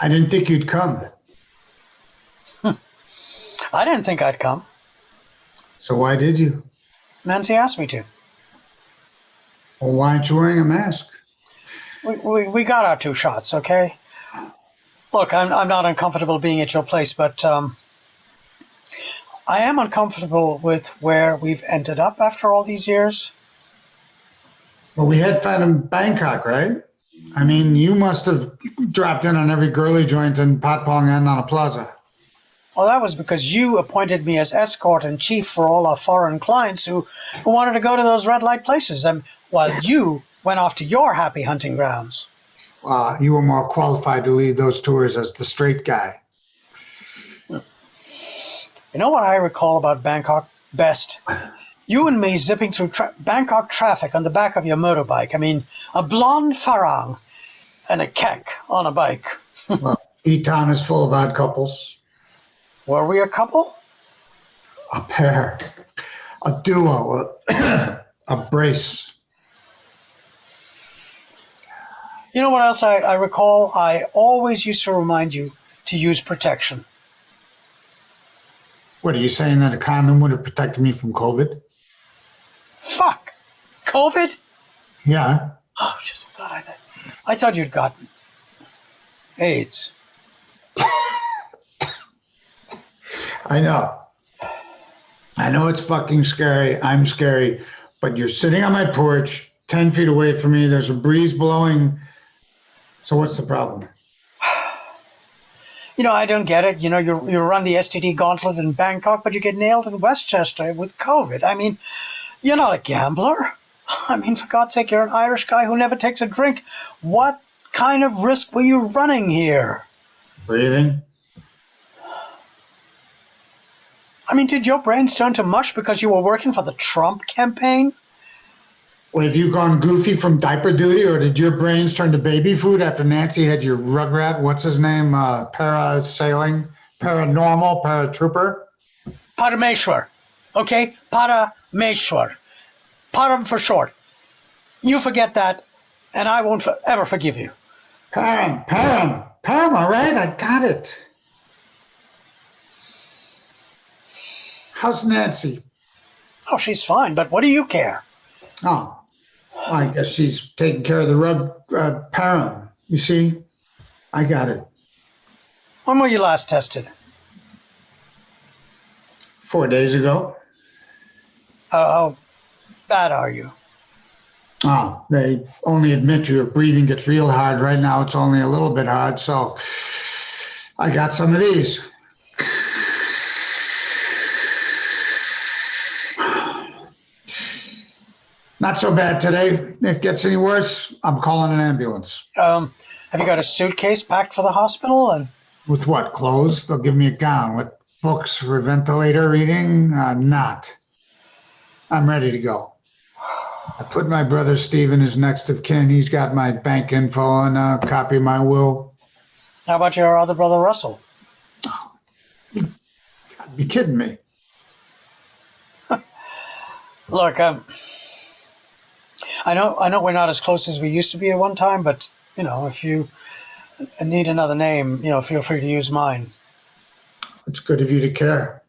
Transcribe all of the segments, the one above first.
I didn't think you'd come. I didn't think I'd come. So why did you? Nancy asked me to. Well, why aren't you wearing a mask? We got our 2 shots, okay? Look, I'm not uncomfortable being at your place, but I am uncomfortable with where we've ended up after all these years. Well, we had fun in Bangkok, right? I mean, you must have dropped in on every girly joint in Patpong and on a plaza. Well, that was because you appointed me as escort and chief for all our foreign clients who wanted to go to those red light places, while you went off to your happy hunting grounds. You were more qualified to lead those tours as the straight guy. You know what I recall about Bangkok best? You and me zipping through Bangkok traffic on the back of your motorbike. I mean, a blonde farang and a kek on a bike. Well, E-Town is full of odd couples. Were we a couple? A pair. A duo. A brace. You know what else I recall? I always used to remind you to use protection. What, are you saying that a condom would have protected me from COVID? Fuck! COVID? Yeah. Oh, just God, I thought you'd gotten AIDS. I know. I know it's fucking scary. I'm scary. But you're sitting on my porch, 10 feet away from me. There's a breeze blowing. So what's the problem? You know, I don't get it. You know, you run the STD gauntlet in Bangkok, but you get nailed in Westchester with COVID. I mean, you're not a gambler. I mean, for God's sake, you're an Irish guy who never takes a drink. What kind of risk were you running here? Breathing. I mean, did your brains turn to mush because you were working for the Trump campaign? Well, have you gone goofy from diaper duty, or did your brains turn to baby food after Nancy had your rugrat, what's his name, parasailing, paranormal, paratrooper? Parameshwar. Okay? Parameshwar. Param for short. You forget that, and I won't ever forgive you. Param, all right, I got it. How's Nancy? Oh, she's fine, but what do you care? Oh, I guess she's taking care of the param. You see, I got it. When were you last tested? 4 days ago. How bad are you? Oh, they only admit your breathing gets real hard. Right now, it's only a little bit hard, so I got some of these. Not so bad today. If it gets any worse, I'm calling an ambulance. Have you got a suitcase packed for the hospital? And with what, clothes? They'll give me a gown. With books for ventilator reading? Not. I'm ready to go. I put my brother Steve in his next of kin. He's got my bank info and a copy of my will. How about your other brother, Russell? You gotta be kidding me. Look, I know we're not as close as we used to be at one time, but, you know, if you need another name, you know, feel free to use mine. It's good of you to care.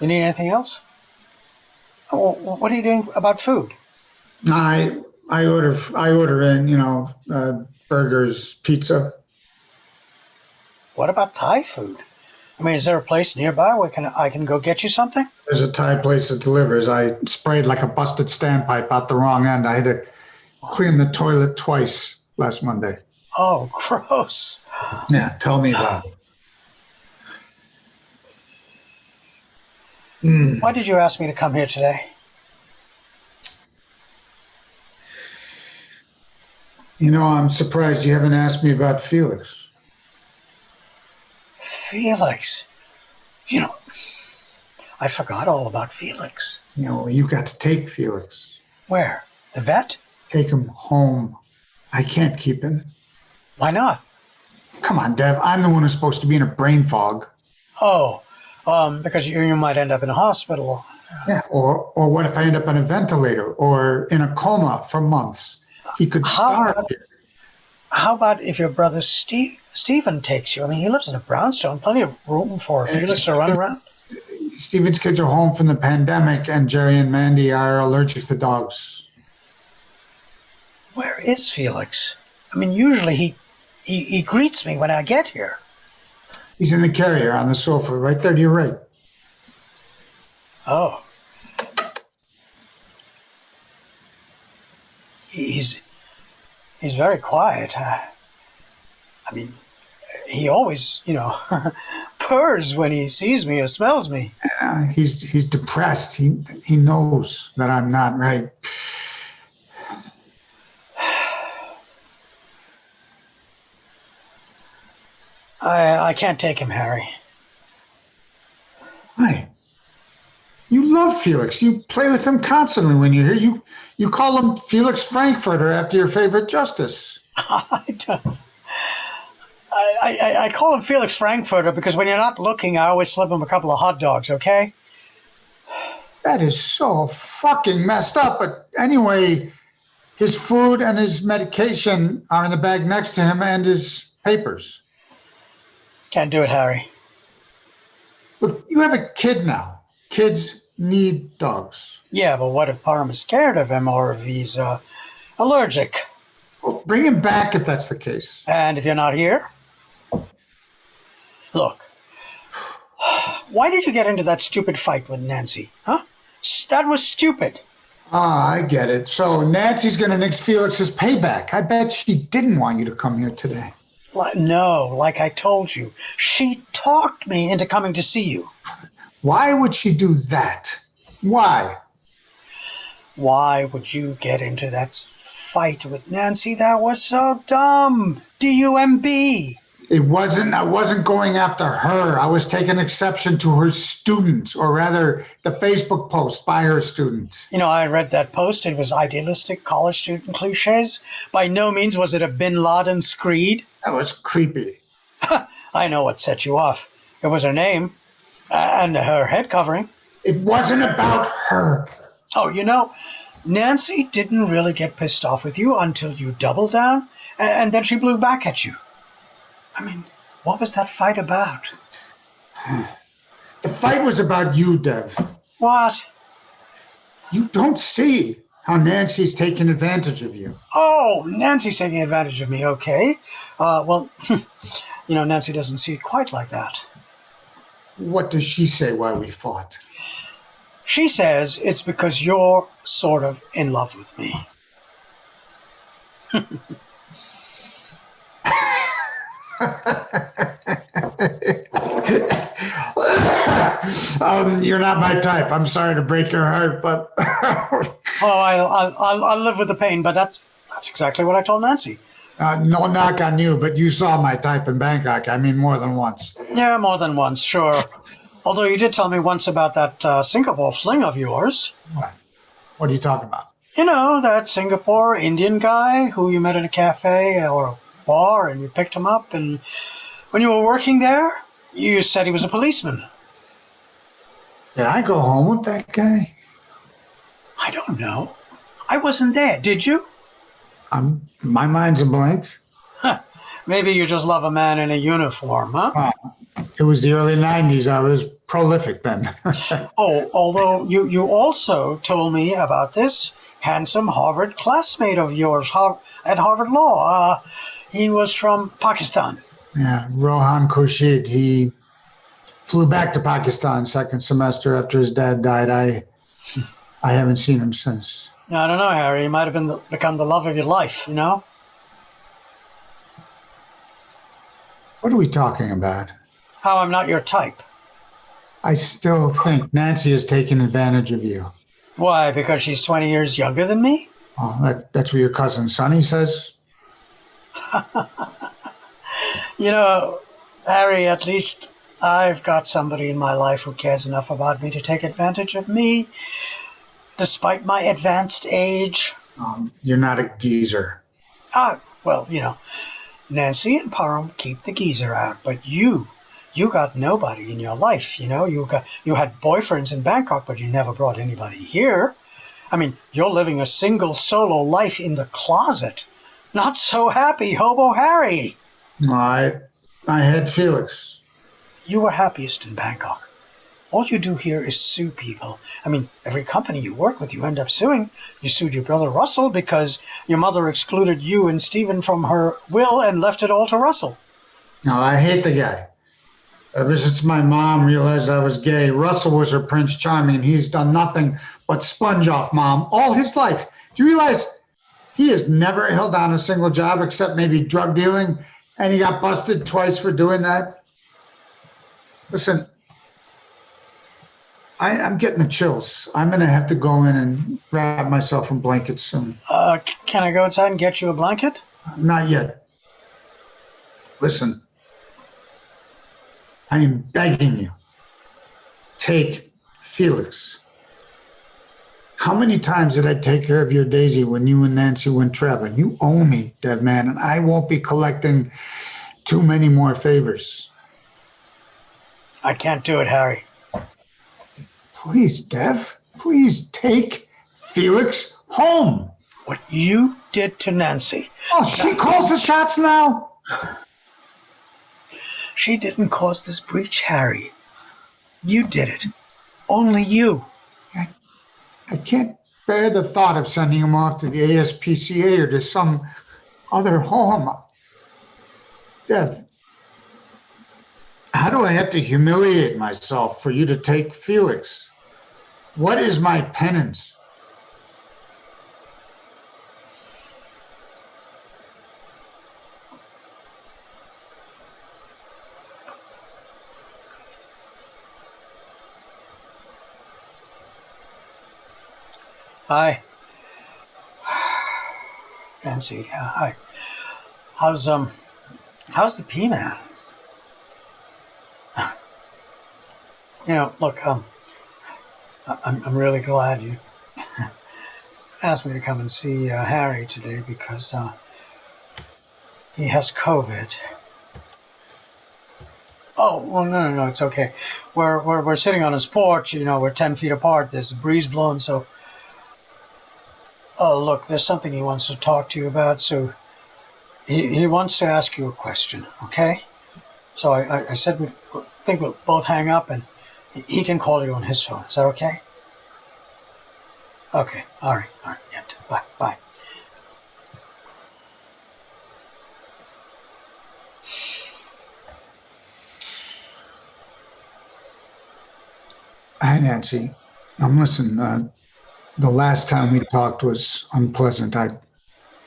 You need anything else? What are you doing about food? I order in, you know, burgers, pizza. What about Thai food? I mean, is there a place nearby where I can go get you something? There's a Thai place that delivers. I sprayed like a busted standpipe out the wrong end. I had to clean the toilet twice last Monday. Oh, gross. Yeah, tell me about it. Why did you ask me to come here today? You know, I'm surprised you haven't asked me about Felix. Felix. You know, I forgot all about Felix. You know, you got to take Felix. Where? The vet? Take him home. I can't keep him. Why not? Come on, Dev. I'm the one who's supposed to be in a brain fog. Oh, because you might end up in a hospital. Yeah, or what if I end up on a ventilator or in a coma for months? He could starve here. How about if your brother Stephen takes you? I mean, he lives in a brownstone, plenty of room for Felix to run around. Stephen's kids are home from the pandemic, and Jerry and Mandy are allergic to dogs. Where is Felix? I mean, usually he greets me when I get here. He's in the carrier on the sofa, right there to your right. Oh. He's very quiet. I mean, he always, purrs when he sees me or smells me. He's depressed. He knows that I'm not right. I can't take him, Harry. Why? You love Felix. You play with him constantly when you're here. You call him Felix Frankfurter after your favorite justice. I call him Felix Frankfurter because when you're not looking, I always slip him a couple of hot dogs, okay? That is so fucking messed up. But anyway, his food and his medication are in the bag next to him and his papers. Can't do it, Harry. Look, you have a kid now. Kids need dogs. Yeah, but what if Parham is scared of him or if he's allergic? Well, bring him back if that's the case. And if you're not here? Look, why did you get into that stupid fight with Nancy? Huh? That was stupid. Ah, I get it. So Nancy's going to nix Felix's payback. I bet she didn't want you to come here today. No, like I told you. She talked me into coming to see you. Why would she do that? Why? Why would you get into that fight with Nancy? That was so dumb. D-U-M-B. I wasn't going after her. I was taking exception to her student, or rather the Facebook post by her student. I read that post. It was idealistic college student cliches. By no means was it a Bin Laden screed. That was creepy. I know what set you off. It was her name and her head covering. It wasn't about her. Oh, Nancy didn't really get pissed off with you until you doubled down, and then she blew back at you. I mean, what was that fight about? The fight was about you, Dev. What? You don't see how Nancy's taking advantage of you. Oh, Nancy's taking advantage of me, okay. Well, Nancy doesn't see it quite like that. What does she say why we fought? She says it's because you're sort of in love with me. You're not my type. I'm sorry to break your heart, but I'll live with the pain. But that's exactly what I told Nancy. no knock on you, but you saw my type in Bangkok. I mean, more than once. Yeah, more than once, sure. Although you did tell me once about that Singapore fling of yours. What are you talking about? That Singapore Indian guy who you met in a cafe or a bar, and you picked him up, and when you were working there, you said he was a policeman. Did I go home with that guy? I don't know. I wasn't there. Did you? My mind's a blank. Maybe you just love a man in a uniform, huh? It was the early 90s. I was prolific then. Oh, although you also told me about this handsome Harvard classmate of yours at Harvard Law. He was from Pakistan. Yeah, Rohan Khurshid. He flew back to Pakistan second semester after his dad died. I haven't seen him since. I don't know, Harry. He might have become the love of your life, What are we talking about? How I'm not your type. I still think Nancy is taking advantage of you. Why? Because she's 20 years younger than me? Oh, that's what your cousin Sonny says? Harry, at least I've got somebody in my life who cares enough about me to take advantage of me, despite my advanced age. You're not a geezer. Well, Nancy and Parham keep the geezer out, but you you got nobody in your life. You had boyfriends in Bangkok, but you never brought anybody here. I mean, you're living a single solo life in the closet. Not so happy, Hobo Harry. I, I had Felix. You were happiest in Bangkok. All you do here is sue people. I mean, every company you work with, you end up suing. You sued your brother Russell because your mother excluded you and Stephen from her will and left it all to Russell. No, I hate the guy. Ever since my mom realized I was gay, Russell was her Prince Charming, and he's done nothing but sponge off Mom all his life. Do you realize he has never held down a single job except maybe drug dealing, and he got busted twice for doing that? Listen, I'm getting the chills. I'm going to have to go in and wrap myself in blankets soon. Can I go outside and get you a blanket? Not yet. Listen, I am begging you, take Felix. How many times did I take care of your Daisy when you and Nancy went traveling? You owe me, Dev man, and I won't be collecting too many more favors. I can't do it, Harry. Please, Dev, please take Felix home. What you did to Nancy. Oh, she calls the shots now? She didn't cause this breach, Harry. You did it. Only you. I can't bear the thought of sending him off to the ASPCA or to some other home. Dev, how do I have to humiliate myself for you to take Felix? What is my penance? Hi. Nancy, hi. How's the P-Man? Look, I'm really glad you asked me to come and see Harry today because he has COVID. Oh, well, no, it's okay. We're sitting on his porch, we're 10 feet apart. There's a breeze blowing, so... Oh, look, there's something he wants to talk to you about, so he wants to ask you a question, okay? So I said I think we'll both hang up, and he can call you on his phone. Is that okay? Okay, all right, yeah, bye. Hi, Nancy. Listen, the last time we talked was unpleasant.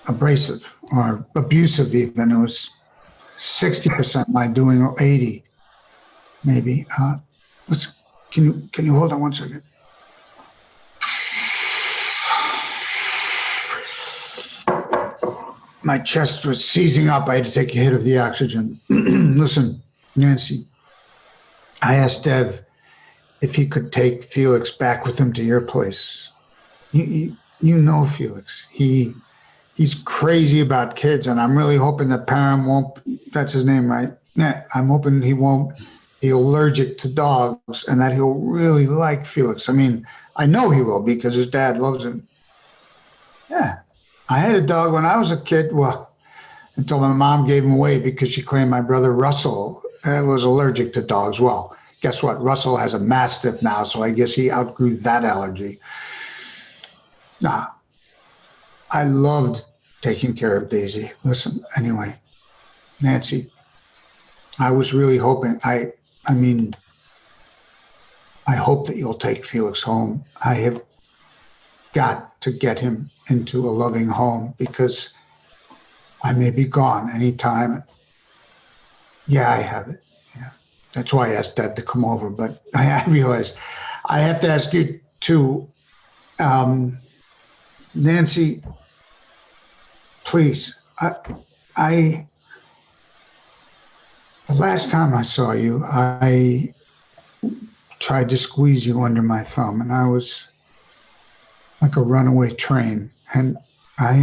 Abrasive or abusive even. It was 60% my doing or 80, maybe. Can you hold on one second? My chest was seizing up. I had to take a hit of the oxygen. Listen, Nancy, I asked Dev if he could take Felix back with him to your place. You know Felix. He's crazy about kids, and I'm really hoping that Parham won't, that's his name, right? Yeah, I'm hoping he won't be allergic to dogs and that he'll really like Felix. I mean, I know he will because his dad loves him. Yeah, I had a dog when I was a kid, well, until my mom gave him away because she claimed my brother Russell was allergic to dogs. Well, guess what? Russell has a Mastiff now, so I guess he outgrew that allergy. Nah, I loved taking care of Daisy. Listen, anyway, Nancy, I was really hoping, I hope that you'll take Felix home. I have got to get him into a loving home because I may be gone anytime. Yeah, I have it. Yeah, that's why I asked Dad to come over, but I realized I have to ask you to, Nancy, please, the last time I saw you, I tried to squeeze you under my thumb, and I was like a runaway train. And I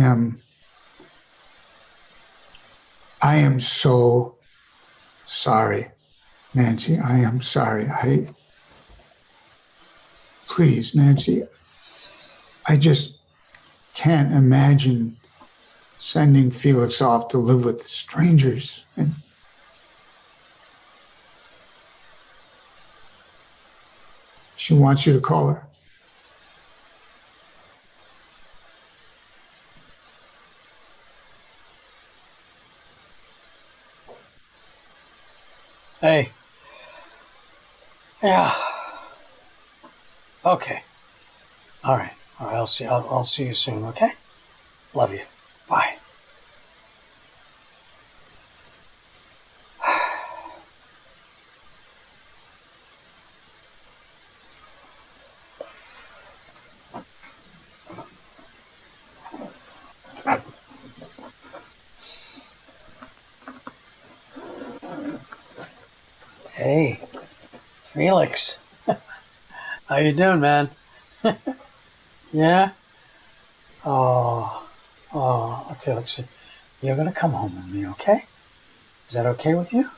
am so sorry. Nancy, I am sorry. Please, Nancy, I just can't imagine sending Felix off to live with strangers. And she wants you to call her. Hey. Yeah. Okay. All right. All right. I'll see you soon. Okay. Love you. Bye. Hey, Felix. How you doing, man? Yeah? Oh, Felix, you're gonna come home with me, okay? Is that okay with you?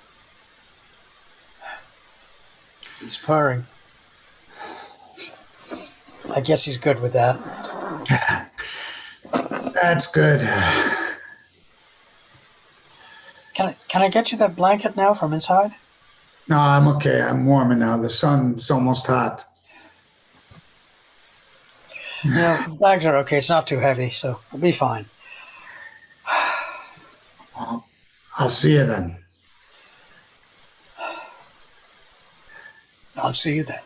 He's purring. I guess he's good with that. That's good. Can I get you that blanket now from inside? No, I'm okay. I'm warming now. The sun's almost hot. Bags are okay. It's not too heavy, so we'll be fine. I'll see you then. I'll see you then.